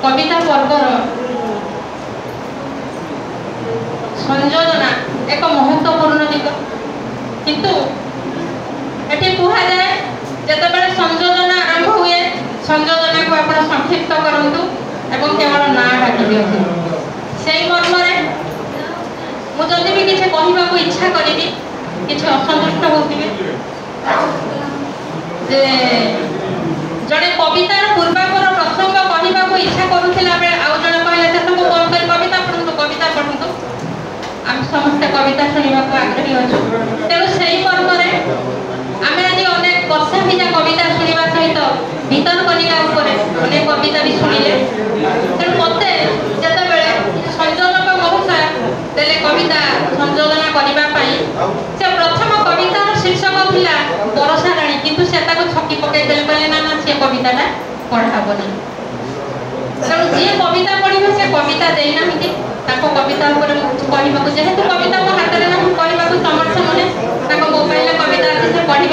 कविता पर्वर संयोजना एक महत्वपूर्ण दिग किंतु एटी कहा जाए जिते संयोजना आरंभ हुए संयोजना को आप संक्षिप्त करंतु एवं केवल ना डाकी दियंतु से मर्म मुझे भी किसी कहवा को इच्छा करी किसी असंतुष्ट होते जे जड़े कवितार पूर्वापर प्रसंग कहवा को इच्छा करूला बेले आउ जड़े कहले से सब कौन कर कविता पढ़ु कविता पढ़ु आम समस्ते कविता शुणा आग्रही अच्छु तेणु से मर्म आम आज अनेक वर्षा भिजा कविता शुणा सहित भीतर कनिका अनेक कविता भी शुणिले तेणु मत जिते संयोजक महुषा देले कविता संयोजना करने से प्रथम कवितार शीर्षक थिला बरसा राणी किंतु से छकी पकई देले कहले ना ना से कविताटा पढ़ाबनी तेणु जी कविता पढ़े से कविता देना कविता कहवा जेहेतु कविता मो हाथ में ना कहवा समर्थ मैंने मोबाइल कविता अच्छे से पढ़े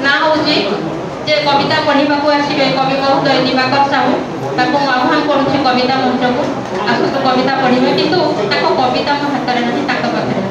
ना हूँ जे कविता पढ़ा आसवे कवि महोदय दिवाकर साहू ताको आह्वान करुँच कविता मंच को आसतु कविता पढ़े किंतु कविता मो हाथ में ना पाखे